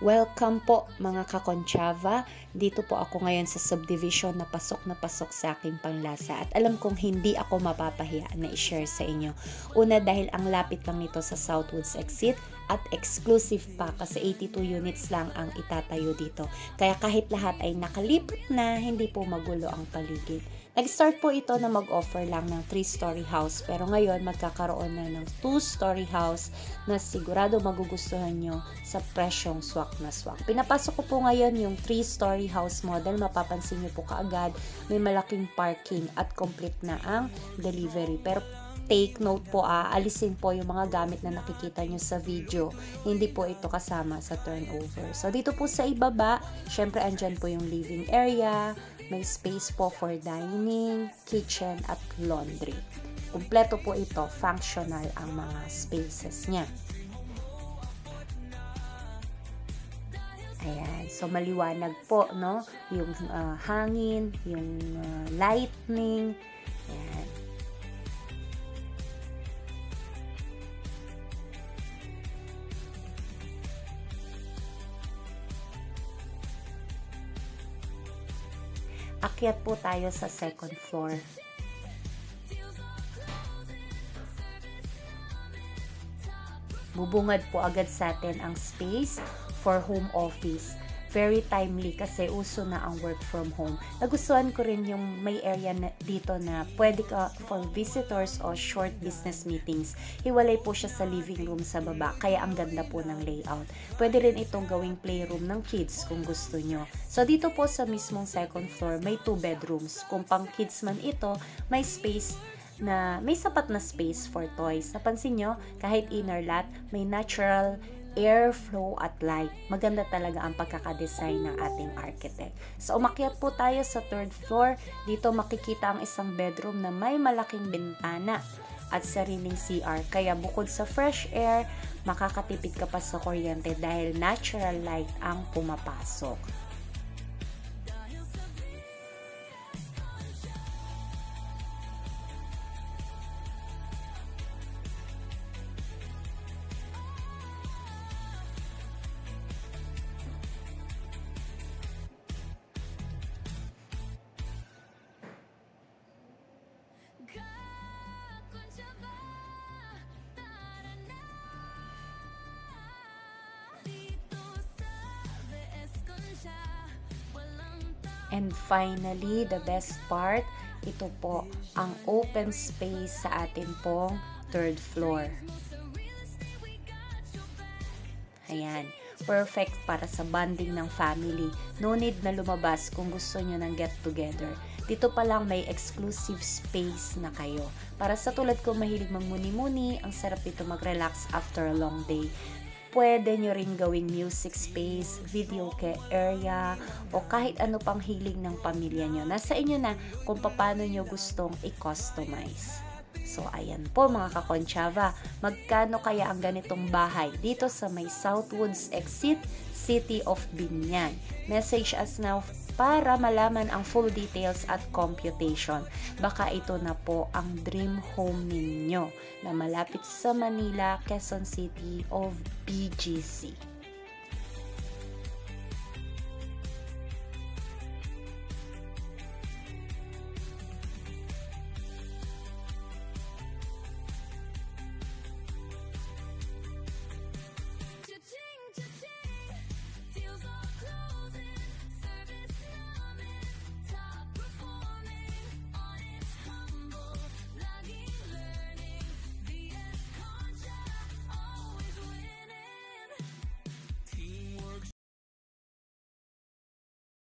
Welcome po mga kakonchava. Dito po ako ngayon sa subdivision na pasok sa aking panglasa at alam kong hindi ako mapapahiya na i-share sa inyo. Una dahil ang lapit lang nito sa Southwoods Exit at exclusive pa kasi 82 units lang ang itatayo dito. Kaya kahit lahat ay nakalipat na, hindi po magulo ang paligid. Nag-start po ito na mag-offer lang ng 3-story house pero ngayon magkakaroon na ng 2-story house na sigurado magugustuhan nyo sa presyong swak na swak. Pinapasok ko po ngayon yung 3-story house model. Mapapansin nyo po kaagad may malaking parking at complete na ang delivery. Pero take note po, alisin po yung mga gamit na nakikita nyo sa video. Hindi po ito kasama sa turnover. So, dito po sa ibaba, syempre andyan po yung living area. May space po for dining, kitchen, at laundry. Kumpleto po ito, functional ang mga spaces niya. Ayan, so maliwanag po, no? Yung hangin, yung lightning. Ayan. Akyat po tayo sa second floor. Bubungad po agad sa atin ang space for home office. Very timely kasi uso na ang work from home. Nagustuhan ko rin yung may area na dito na pwede ka for visitors o short business meetings. Hiwalay po siya sa living room sa baba, kaya ang ganda po ng layout. Pwede rin itong gawing playroom ng kids kung gusto nyo. So dito po sa mismong second floor, may 2 bedrooms. Kung pang kids man ito, may space na may sapat na space for toys. Napansin nyo, kahit inner lot, may natural airflow at light. Maganda talaga ang pagkakadesign ng ating architect. So, umakyat po tayo sa 3rd floor. Dito makikita ang isang bedroom na may malaking bintana at sariling CR. Kaya bukod sa fresh air, makakatipid ka pa sa kuryente dahil natural light ang pumapasok. And finally, the best part, ito po ang open space sa atin pong 3rd floor. Ayan, perfect para sa bonding ng family. No need na lumabas kung gusto nyo ng get together. Dito pa lang may exclusive space na kayo. Para sa tulad ko mahilig magmuni-muni, ang sarap dito mag-relax after a long day. Pwede nyo rin gawing music space, video area, o kahit ano pang hiling ng pamilya nyo. Nasa inyo na kung paano nyo gustong i-customize. So, ayan po mga kakonchava. Magkano kaya ang ganitong bahay dito sa may Southwoods Exit, City of Biñan? Message us now para malaman ang full details at computation. Baka ito na po ang dream home ninyo na malapit sa Manila, Quezon City of BGC.